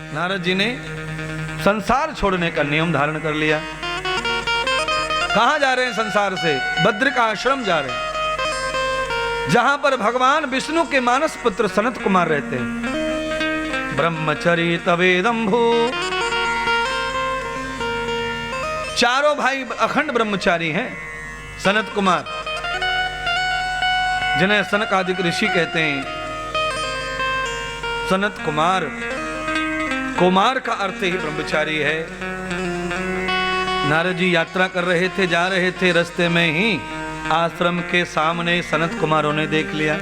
नारद जी ने संसार छोड़ने का नियम धारण कर लिया। कहां जा रहे हैं संसार से? बद्रिक आश्रम जा रहे हैं, जहां पर भगवान विष्णु के मानस पुत्र सनत कुमार रहते हैं। ब्रह्मचरी तवेदंभू, चारों भाई अखंड ब्रह्मचारी हैं। सनत कुमार, जिन्हें सनकादिक ऋषि कहते हैं। सनत कुमार, कुमार का अर्थ ही ब्रह्मचारी है। नारद जी यात्रा कर रहे थे, जा रहे थे, रास्ते में ही आश्रम के सामने सनत कुमारों ने देख लिया।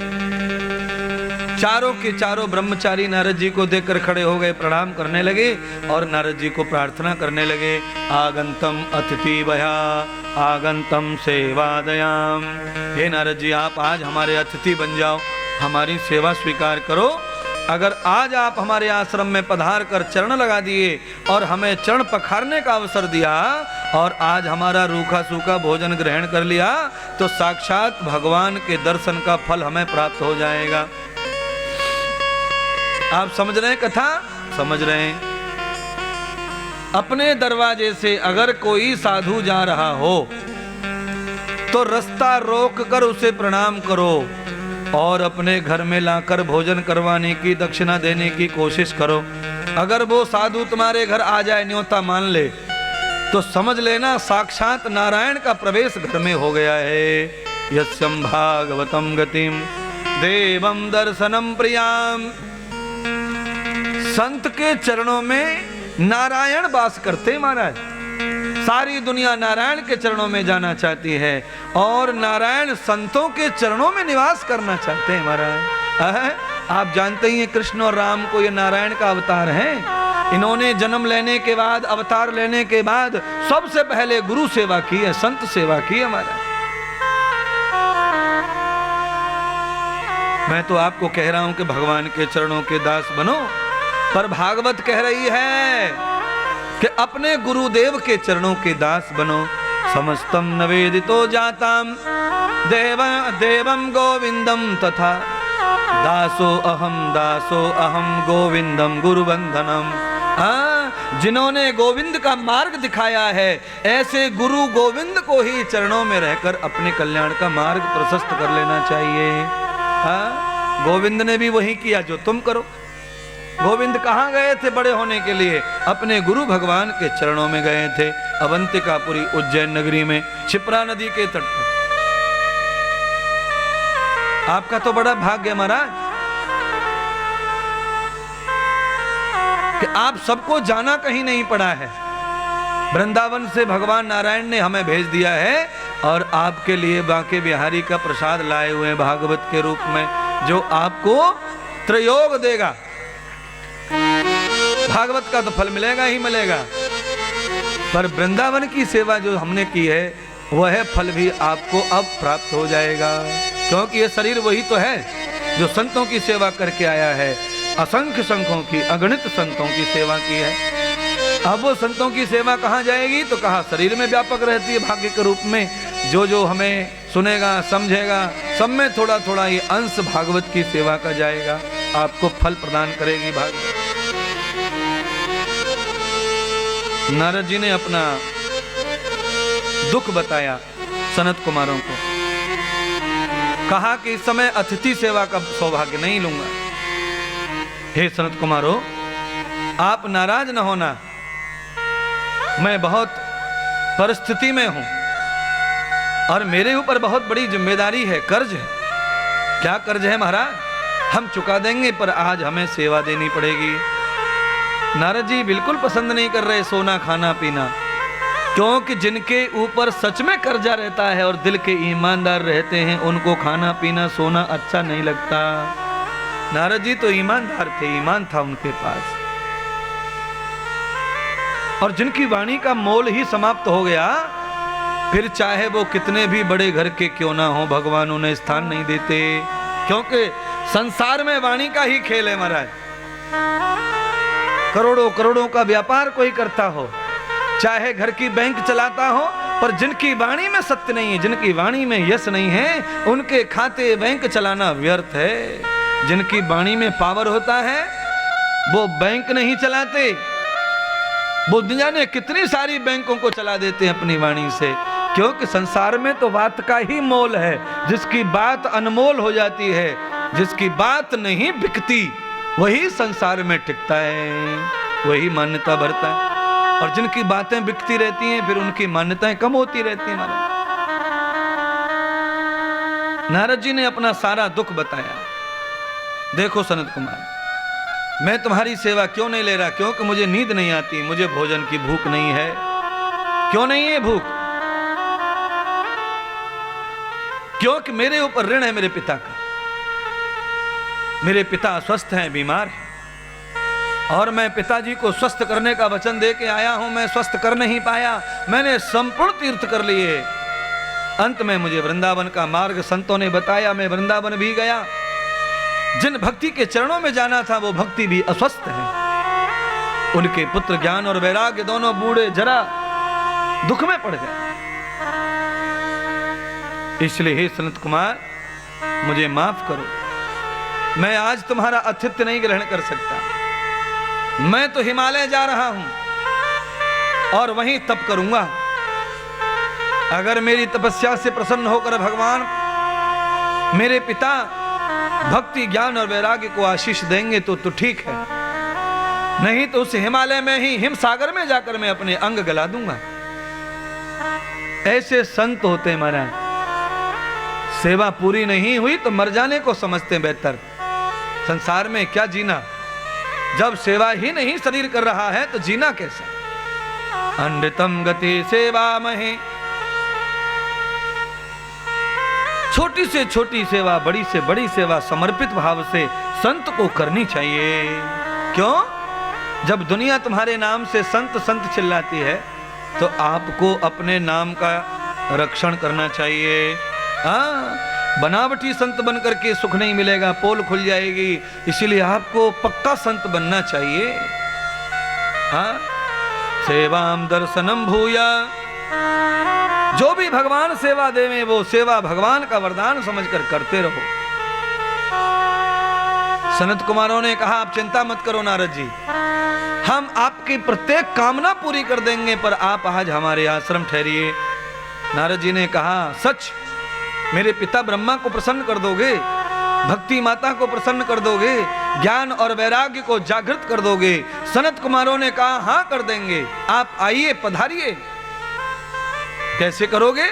चारों के चारों ब्रह्मचारी नारद जी को देखकर खड़े हो गए, प्रणाम करने लगे और नारद जी को प्रार्थना करने लगे। आगंतम अतिथि भया आगंतम सेवादयाम। हे नारद जी, आप आज हमारे अतिथि बन जाओ, हमारी सेवा स्वीकार करो। अगर आज आप हमारे आश्रम में पधार कर चरण लगा दिए और हमें चरण पखारने का अवसर दिया और आज हमारा रूखा सूखा भोजन ग्रहण कर लिया, तो साक्षात भगवान के दर्शन का फल हमें प्राप्त हो जाएगा। आप समझ रहे हैं कथा? समझ रहे हैं। अपने दरवाजे से अगर कोई साधु जा रहा हो तो रास्ता रोक कर उसे प्रणाम करो और अपने घर में लाकर भोजन करवाने की, दक्षिणा देने की कोशिश करो। अगर वो साधु तुम्हारे घर आ जाए, न्योता मान ले, तो समझ लेना साक्षात नारायण का प्रवेश घर में हो गया है। यस्यं भागवतम गतिम देवम दर्शनम प्रियाम। संत के चरणों में नारायण वास करते महाराज। सारी दुनिया नारायण के चरणों में जाना चाहती है और नारायण संतों के चरणों में निवास करना चाहते हैं महाराज। आप जानते ही हैं कृष्ण और राम को ये नारायण का अवतार है। इन्होंने जन्म लेने के बाद, अवतार लेने के बाद सबसे पहले गुरु सेवा की है, संत सेवा की है महाराज। मैं तो आपको कह रहा हूं कि भगवान के चरणों के दास बनो, पर भागवत कह रही है कि अपने गुरुदेव के चरणों के दास बनो। समस्तम नवेदितो जाताम देवम गोविंदम तथा दासो अहम गोविंदम गुरुबंधनम। जिन्होंने गोविंद का मार्ग दिखाया है, ऐसे गुरु गोविंद को ही चरणों में रहकर अपने कल्याण का मार्ग प्रशस्त कर लेना चाहिए। गोविंद ने भी वही किया जो तुम करो। गोविंद कहाँ गए थे बड़े होने के लिए? अपने गुरु भगवान के चरणों में गए थे, अवंतिकापुरी उज्जैन नगरी में, क्षिप्रा नदी के तट पर। आपका तो बड़ा भाग्य महाराज कि आप सबको जाना कहीं नहीं पड़ा है। वृंदावन से भगवान नारायण ने हमें भेज दिया है और आपके लिए बांके बिहारी का प्रसाद लाए हुए हैं भागवत के रूप में, जो आपको त्रयोग देगा। भागवत का तो फल मिलेगा ही मिलेगा, पर वृंदावन की सेवा जो हमने की है वह फल भी आपको अब प्राप्त हो जाएगा, क्योंकि ये शरीर वही तो है जो संतों की सेवा करके आया है। असंख्य संतों की, अगणित संतों की सेवा की है। अब वो संतों की सेवा कहाँ जाएगी? तो कहा शरीर में व्यापक रहती है भाग्य के रूप में। जो हमें सुनेगा, समझेगा, सब में थोड़ा थोड़ा ये अंश भागवत की सेवा का जाएगा, आपको फल प्रदान करेगी भागवत। नारद जी ने अपना दुख बताया सनत कुमारों को। कहा कि इस समय अतिथि सेवा का सौभाग्य नहीं लूंगा। हे सनत कुमारों, आप नाराज न होना, मैं बहुत परिस्थिति में हूं और मेरे ऊपर बहुत बड़ी जिम्मेदारी है, कर्ज है। क्या कर्ज है महाराज? हम चुका देंगे, पर आज हमें सेवा देनी पड़ेगी। नारद जी बिल्कुल पसंद नहीं कर रहे सोना खाना पीना, क्योंकि जिनके ऊपर सच में कर्जा रहता है और दिल के ईमानदार रहते हैं, उनको खाना पीना सोना अच्छा नहीं लगता। नारद जी तो ईमानदार थे, ईमान था उनके पास, और जिनकी वाणी का मोल ही समाप्त हो गया, फिर चाहे वो कितने भी बड़े घर के क्यों ना हो, भगवान उन्हें स्थान नहीं देते। क्योंकि संसार में वाणी का ही खेल है महाराज। करोड़ों करोड़ों का व्यापार कोई करता हो, चाहे घर की बैंक चलाता हो, पर जिनकी वाणी में सत्य नहीं है, जिनकी वाणी में यश नहीं है, उनके खाते बैंक चलाना व्यर्थ है। जिनकी वाणी में पावर होता है, वो बैंक नहीं चलाते, वो दुनिया ने कितनी सारी बैंकों को चला देते हैं अपनी वाणी से, क्योंकि संसार में तो बात का ही मोल है। जिसकी बात अनमोल हो जाती है, जिसकी बात नहीं बिकती, वही संसार में टिकता है, वही मान्यता बढ़ता है। और जिनकी बातें बिकती रहती हैं, फिर उनकी मान्यताएं कम होती रहती हैं। महाराज नारद जी ने अपना सारा दुख बताया। देखो सनत कुमार, मैं तुम्हारी सेवा क्यों नहीं ले रहा? क्योंकि मुझे नींद नहीं आती, मुझे भोजन की भूख नहीं है। क्यों नहीं है भूख? क्योंकि मेरे ऊपर ऋण है मेरे पिता का। मेरे पिता अस्वस्थ हैं, बीमार हैं, और मैं पिताजी को स्वस्थ करने का वचन दे के आया हूं। मैं स्वस्थ कर नहीं पाया, मैंने संपूर्ण तीर्थ कर लिए। अंत में मुझे वृंदावन का मार्ग संतों ने बताया, मैं वृंदावन भी गया। जिन भक्ति के चरणों में जाना था, वो भक्ति भी अस्वस्थ है। उनके पुत्र ज्ञान और वैराग्य दोनों बूढ़े जरा दुख में पड़ गए। इसलिए हे सनत कुमार, मुझे माफ करो, मैं आज तुम्हारा आतिथ्य नहीं ग्रहण कर सकता। मैं तो हिमालय जा रहा हूं और वहीं तप करूंगा। अगर मेरी तपस्या से प्रसन्न होकर भगवान मेरे पिता भक्ति ज्ञान और वैराग्य को आशीष देंगे तो ठीक है, नहीं तो उस हिमालय में ही हिम सागर में जाकर मैं अपने अंग गला दूंगा। ऐसे संत होते महाराज, सेवा पूरी नहीं हुई तो मर जाने को समझते बेहतर। संसार में क्या जीना, जब सेवा ही नहीं शरीर कर रहा है तो जीना कैसा? अनृतम गति सेवा महे, छोटी से छोटी सेवा, बड़ी से बड़ी सेवा समर्पित भाव से संत को करनी चाहिए। क्यों? जब दुनिया तुम्हारे नाम से संत संत चिल्लाती है, तो आपको अपने नाम का रक्षण करना चाहिए। बनावटी संत बनकर के सुख नहीं मिलेगा, पोल खुल जाएगी। इसीलिए आपको पक्का संत बनना चाहिए। सेवाम दर्शनम भूया, जो भी भगवान सेवा देवे वो सेवा भगवान का वरदान समझकर करते रहो। सनत कुमारों ने कहा, आप चिंता मत करो नारद जी, हम आपकी प्रत्येक कामना पूरी कर देंगे, पर आप आज हमारे आश्रम ठहरिए। नारद जी ने कहा, सच मेरे पिता ब्रह्मा को प्रसन्न कर दोगे, भक्ति माता को प्रसन्न कर दोगे, ज्ञान और वैराग्य को जागृत कर दोगे? सनत कुमारों ने कहा, हां कर देंगे, आप आइए, पधारिए। कैसे करोगे?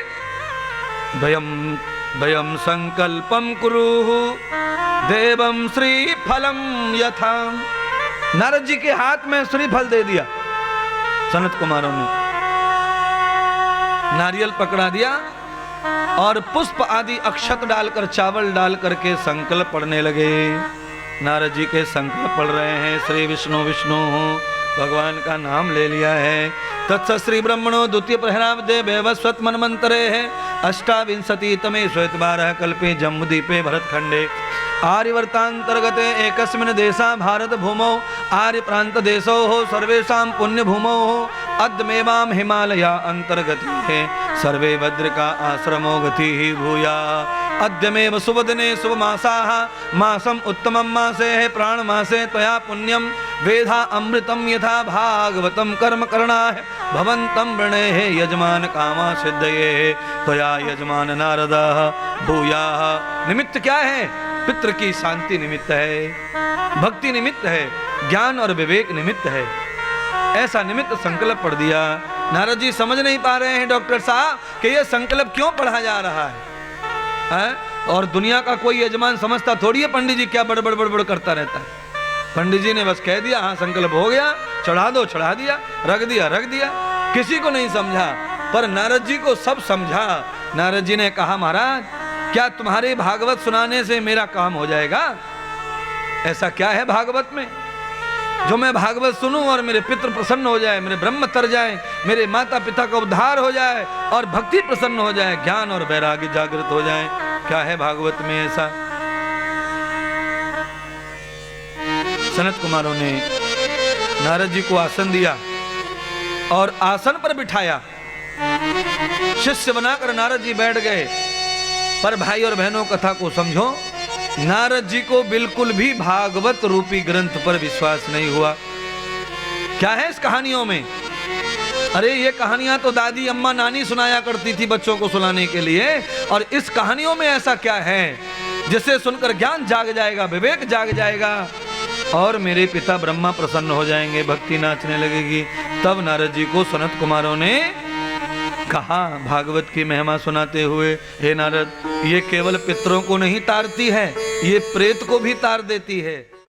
भयम संकल्पम कुरुहु देवम श्री फलम यथा। नारद जी के हाथ में श्रीफल दे दिया सनत कुमारों ने। नारियल पकड़ा दिया और पुष्प आदि अक्षत डालकर, चावल डाल करके संकल्प पढ़ने लगे। नारद जी के संकल्प पढ़ रहे हैं, श्री विष्णु विष्णु भगवान का नाम ले लिया है। तत्स श्री ब्रह्मणो द्वितीय प्रहराब्दे वैवस्वत मन्वन्तरे है अष्टाविंशति तमे श्वेत 12 कल्पे जम्बूद्वीपे भरतखंडे आर्यवर्तांतर्गते एकस्मिन् देशा भारत भूमौ आर्य प्रांत देशो हो सर्वेषां पुण्य भूमौ हो अद्यमेवां हिमालया अंतर्गते सर्वे भद्रका आश्रमो गति भूया। अद्यमेव शुभदिने शुभमासाः मासम उत्तमं मासे है प्राण मासे त्वया पुण्यम वेधा अमृतम यथा भागवतम कर्म करणाय भवन्तं वृणेः यजमान कामा सिद्धये त्वया यजमान नारदः भूयाः। निमित्त क्या है? पितृ की शांति निमित्त है, भक्ति निमित्त है, ज्ञान और विवेक निमित्त है। ऐसा निमित्त संकल्प पढ़ दिया। नारद जी समझ नहीं पा रहे हैं डॉक्टर साहब कि यह संकल्प क्यों पढ़ा जा रहा है? और दुनिया का कोई यजमान समझता थोड़ी है पंडित जी क्या बड़बड़ बड़बड़ करता रहता है। पंडित जी ने बस कह दिया, हाँ संकल्प हो गया, चढ़ा दो, चढ़ा दिया, रख दिया, रख दिया। किसी को नहीं समझा, पर नारद जी को सब समझा। नारद जी ने कहा, महाराज क्या तुम्हारे भागवत सुनाने से मेरा काम हो जाएगा? ऐसा क्या है भागवत में जो मैं भागवत सुनूं और मेरे पितृ प्रसन्न हो जाए, मेरे ब्रह्म तर जाए, मेरे माता पिता का उद्धार हो जाए और भक्ति प्रसन्न हो जाए, ज्ञान और वैराग्य जागृत हो जाए? क्या है भागवत में ऐसा? सनत कुमारों ने नारद जी को आसन दिया और आसन पर बिठाया। शिष्य बनाकर नारद जी बैठ गए। पर भाई और बहनों, कथा को समझो। नारद जी को बिल्कुल भी भागवत रूपी ग्रंथ पर विश्वास नहीं हुआ। क्या है इस कहानियों में? अरे ये कहानियां तो दादी अम्मा नानी सुनाया करती थी बच्चों को सुनाने के लिए, और इस कहानियों में ऐसा क्या है जिसे सुनकर ज्ञान जाग जाएगा, विवेक जाग जाएगा और मेरे पिता ब्रह्मा प्रसन्न हो जाएंगे, भक्ति नाचने लगेगी। तब नारद जी को सनत कुमारों ने कहा भागवत की महिमा सुनाते हुए, हे नारद, ये केवल पितरों को नहीं तारती है, ये प्रेत को भी तार देती है।